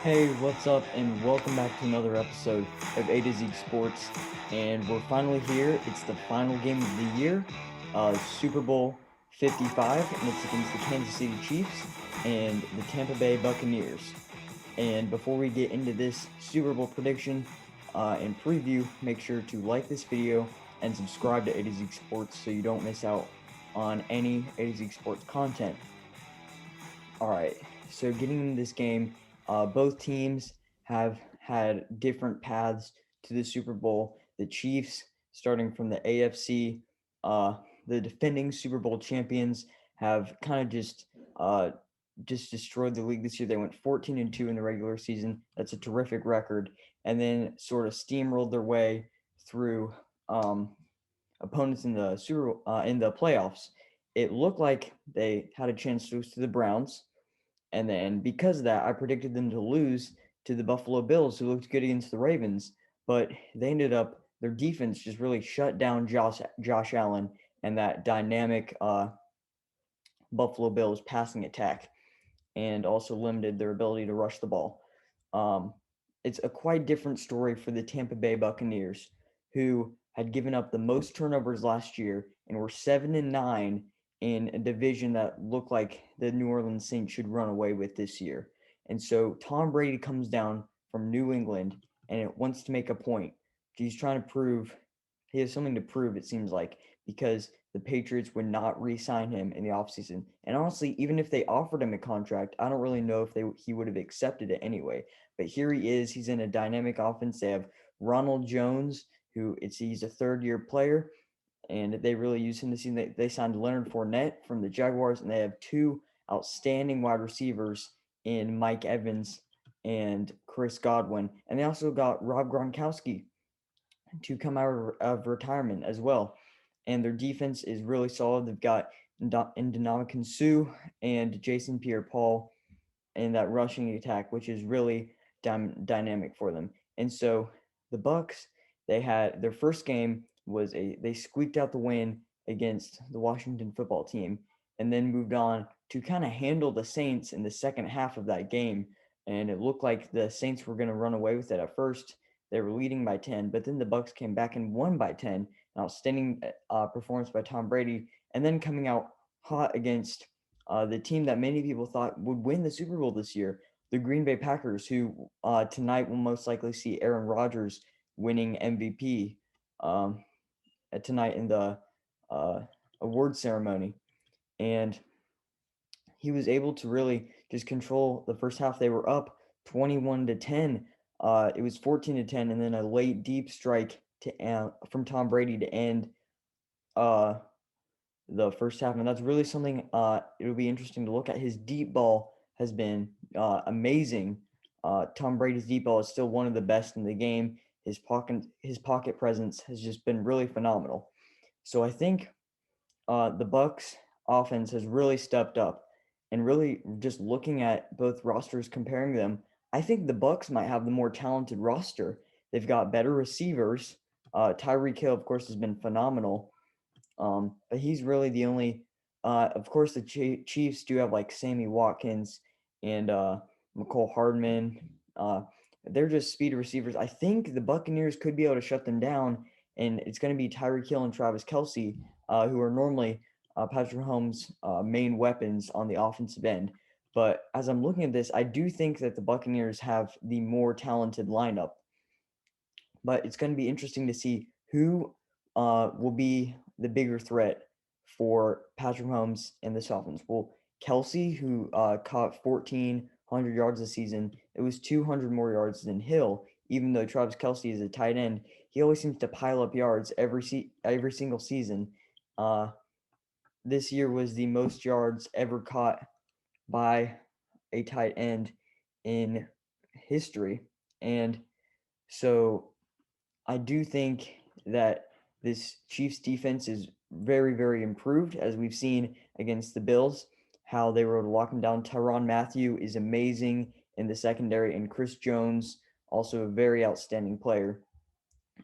Hey, what's up, and welcome back to another episode of A to Zeke Sports. And we're finally here. It's the final game of the year, Super Bowl 55, and it's against the Kansas City Chiefs and the Tampa Bay Buccaneers. And before we get into this Super Bowl prediction and preview, make sure to like this video and subscribe to A to Zeke Sports so you don't miss out on any A to Zeke Sports content. All right. So getting into this game, both teams have had different paths to the Super Bowl. The Chiefs, starting from the AFC, the defending Super Bowl champions, have kind of just destroyed the league this year. They went 14-2 in the regular season. That's a terrific record, and then sort of steamrolled their way through um, opponents in the in the playoffs. It looked like they had a chance to lose to the Browns, and then because of that, I predicted them to lose to the Buffalo Bills, who looked good against the Ravens. But they ended up their defense just really shut down Josh Allen and that dynamic Buffalo Bills passing attack, and also limited their ability to rush the ball. Um, it's a quite different story for the Tampa Bay Buccaneers, who had given up the most turnovers last year and were 7-9 in a division that looked like the New Orleans Saints should run away with this year. And so Tom Brady comes down from New England and it wants to make a point. He's trying to prove he has something to prove, it seems like, because the Patriots would not re-sign him in the offseason. And honestly, even if they offered him a contract, I don't really know if he would have accepted it anyway. But here he is. He's in a dynamic offense. They have Ronald Jones, he's a third-year player, and they really use him this season. They signed Leonard Fournette from the Jaguars, and they have two outstanding wide receivers in Mike Evans and Chris Godwin. And they also got Rob Gronkowski to come out of retirement as well. And their defense is really solid. They've got Ndamukong Suh and Jason Pierre-Paul in that rushing attack, which is really dynamic for them. And so the Bucks, they had their first game was they squeaked out the win against the Washington football team, and then moved on to kind of handle the Saints in the second half of that game. And it looked like the Saints were going to run away with it at first. They were leading by 10, but then the Bucks came back and won by 10. An outstanding performance by Tom Brady, and then coming out hot against the team that many people thought would win the Super Bowl this year, the Green Bay Packers, who tonight will most likely see Aaron Rodgers winning MVP um, tonight in the uh, award ceremony. And he was able to really just control the first half. They were up 21-10. It was 14-10, and then a late deep strike from Tom Brady to end uh, the first half, and that's really something. It'll be interesting to look at. His deep ball has been amazing. Tom Brady's deep ball is still one of the best in the game. His pocket presence has just been really phenomenal. So I think the Bucks offense has really stepped up, and really just looking at both rosters, comparing them, I think the Bucks might have the more talented roster. They've got better receivers. Tyreek Hill, of course, has been phenomenal, but he's really the only. Of course, the Chiefs do have like Sammy Watkins and McCole Hardman. They're just speed receivers. I think the Buccaneers could be able to shut them down, and it's going to be Tyreek Hill and Travis Kelsey, who are normally Patrick Mahomes' main weapons on the offensive end. But as I'm looking at this, I do think that the Buccaneers have the more talented lineup. But it's going to be interesting to see who will be the bigger threat for Patrick Mahomes and the Dolphins. Well, Kelsey, who caught 1,400 yards this season, it was 200 more yards than Hill. Even though Travis Kelsey is a tight end, he always seems to pile up yards every single season. Uh, this year was the most yards ever caught by a tight end in history, and so I do think that this Chiefs defense is very, very improved, as we've seen against the Bills, how they were able to lock them down. Tyrann Mathieu is amazing in the secondary, and Chris Jones, also a very outstanding player.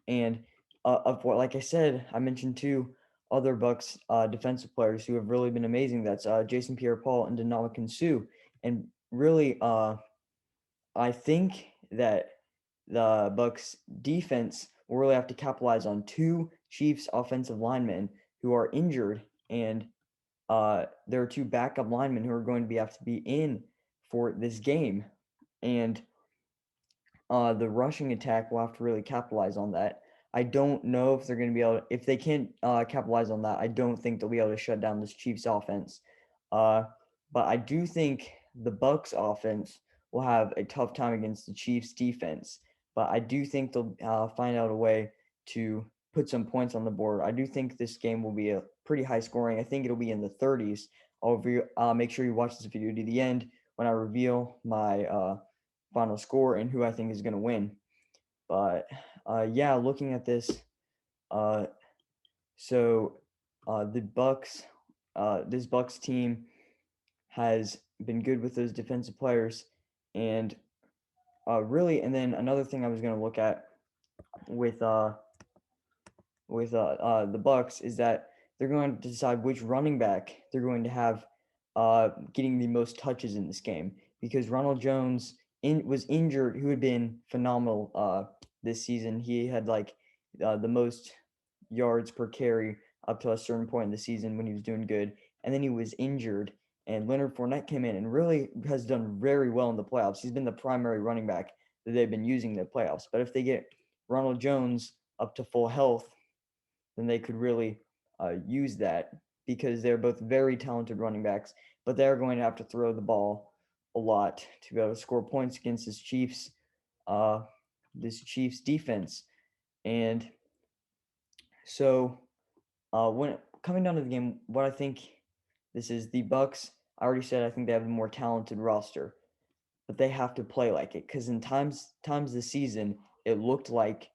And of what, like I said, I mentioned two other Bucks defensive players who have really been amazing. That's Jason Pierre-Paul and Ndamukong Suh. And really, I think that the Bucks defense will really have to capitalize on two Chiefs offensive linemen who are injured, and there are two backup linemen who are going to have to be in for this game, and the rushing attack will have to really capitalize on that. I don't know if they're going to be able to, if they can't capitalize on that. I don't think they'll be able to shut down this Chiefs offense. Uh, but I do think the Bucks offense will have a tough time against the Chiefs defense. But I do think they'll find out a way to put some points on the board. I do think this game will be a pretty high scoring. I think it'll be in the 30s. Make sure you watch this video to the end when I reveal my final score and who I think is going to win. But yeah, looking at this, uh, so the Bucks, this Bucks team has been good with those defensive players, and really, and then another thing I was going to look at with the Bucks is that they're going to decide which running back they're going to have getting the most touches in this game because Ronald Jones was injured, who had been phenomenal this season. He had like the most yards per carry up to a certain point in the season when he was doing good, and then he was injured. And Leonard Fournette came in and really has done very well in the playoffs. He's been the primary running back that they've been using in the playoffs. But if they get Ronald Jones up to full health, then they could really use that because they're both very talented running backs, but they're going to have to throw the ball a lot to be able to score points against uh, this Chiefs defense. And so when coming down to the game, what I think this is the Bucks. I already said I think they have a more talented roster, but they have to play like it because in times this season it looked like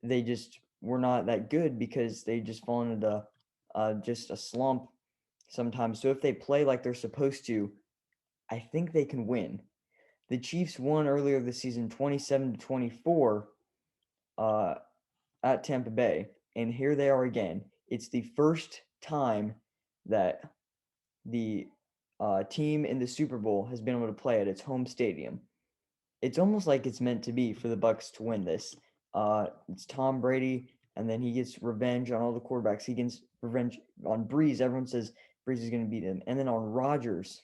they just were not that good because they just fall into just a slump sometimes. So if they play like they're supposed to, I think they can win. The Chiefs won earlier this season 27-24 uh, at Tampa Bay, and here they are again. It's the first time that the team in the Super Bowl has been able to play at its home stadium. It's almost like it's meant to be for the Bucks to win this. It's Tom Brady, and then he gets revenge on all the quarterbacks. He gets revenge on Breeze. Everyone says Breeze is going to beat him, and then on Rodgers,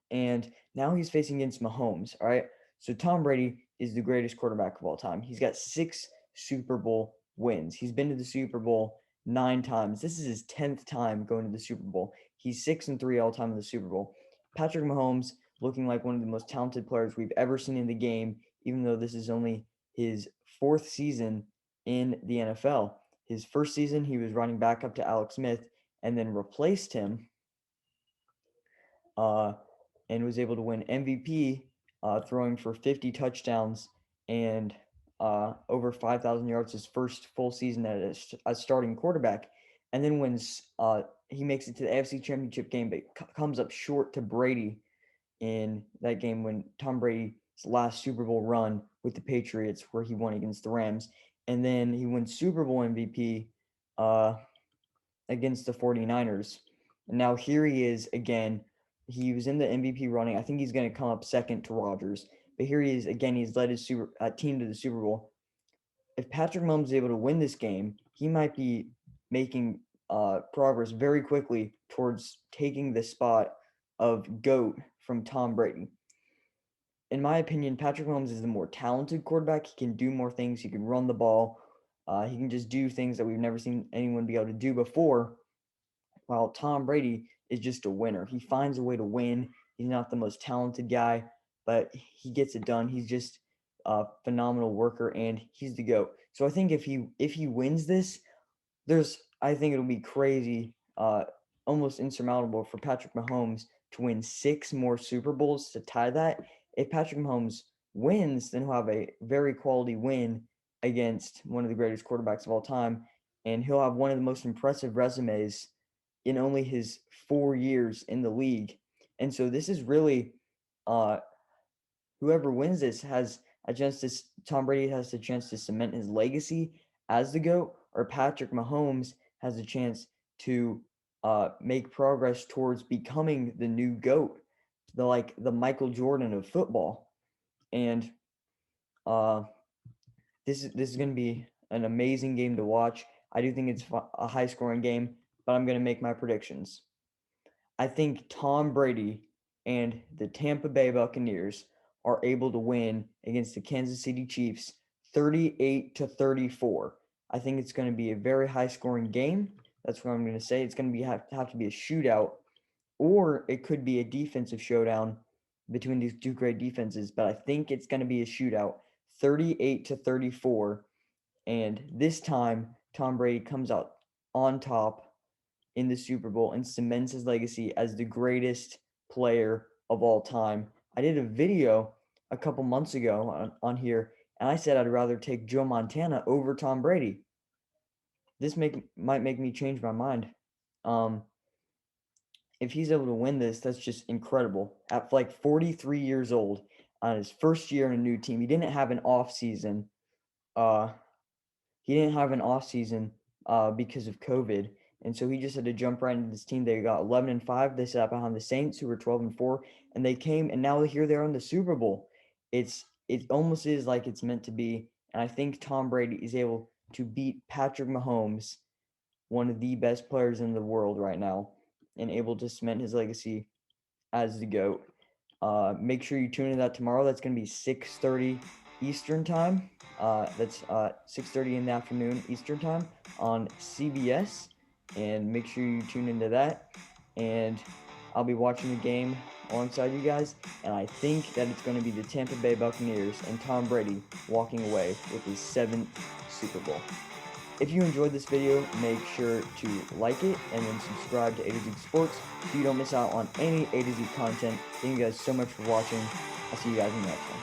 and now he's facing against Mahomes. All right, so Tom Brady is the greatest quarterback of all time. He's got 6 Super Bowl wins. He's been to the Super Bowl 9 times. This is his 10th time going to the Super Bowl. He's 6-3 all time in the Super Bowl. Patrick Mahomes looking like one of the most talented players we've ever seen in the game, even though this is only his 4th season in the NFL. His first season, he was running back up to Alex Smith and then replaced him uh, and was able to win MVP, throwing for 50 touchdowns and over 5,000 yards his first full season as starting quarterback. And then when he makes it to the AFC Championship game, but comes up short to Brady in that game when Tom Brady's last Super Bowl run with the Patriots, where he won against the Rams. And then he wins Super Bowl MVP uh, against the 49ers. And now here he is again. He was in the MVP running. I think he's going to come up second to Rodgers. But here he is again. He's led his team to the Super Bowl. If Patrick Mahomes is able to win this game, he might be making progress very quickly towards taking the spot of GOAT from Tom Brady. In my opinion, Patrick Mahomes is the more talented quarterback. He can do more things. He can run the ball. He can just do things that we've never seen anyone be able to do before. While Tom Brady is just a winner. He finds a way to win. He's not the most talented guy, but he gets it done. He's just a phenomenal worker, and he's the GOAT. So I think if he wins this, I think it'll be crazy, almost insurmountable for Patrick Mahomes to win 6 more Super Bowls to tie that. If Patrick Mahomes wins, then he'll have a very quality win against one of the greatest quarterbacks of all time, and he'll have one of the most impressive resumes in only his 4 years in the league. And so this is really uh, whoever wins this has a chance to Tom Brady has a chance to cement his legacy as the GOAT, or Patrick Mahomes has a chance to make progress towards becoming the new GOAT, the Michael Jordan of football. And uh, this is going to be an amazing game to watch. I do think it's a high scoring game, but I'm going to make my predictions. I think Tom Brady and the Tampa Bay Buccaneers are able to win against the Kansas City Chiefs 38-34. I think it's going to be a very high scoring game. That's what I'm going to say. It's going to have to be a shootout, or it could be a defensive showdown between these two great defenses, but I think it's going to be a shootout 38-34. And this time, Tom Brady comes out on top in the Super Bowl and cements his legacy as the greatest player of all time. I did a video a couple months ago on here, and I said I'd rather take Joe Montana over Tom Brady. This might make me change my mind. Um, if he's able to win this, that's just incredible. At like 43 years old, on his first year in a new team, he didn't have an off season. Uh, he didn't have an off season because of COVID, and so he just had to jump right into this team. They got 11-5. They sat behind the Saints, who were 12-4, and they came, and now here they are in the Super Bowl. It almost is like it's meant to be, and I think Tom Brady is able to beat Patrick Mahomes, one of the best players in the world right now, and able to cement his legacy as the GOAT. Make sure you tune in that tomorrow. That's going to be 6:30 Eastern time. That's 6:30 in the afternoon Eastern time on CBS. And make sure you tune into that. And I'll be watching the game alongside you guys. And I think that it's going to be the Tampa Bay Buccaneers and Tom Brady walking away with his 7th Super Bowl. If you enjoyed this video, make sure to like it and then subscribe to A to Z Sports so you don't miss out on any A to Z content. Thank you guys so much for watching. I'll see you guys in the next one.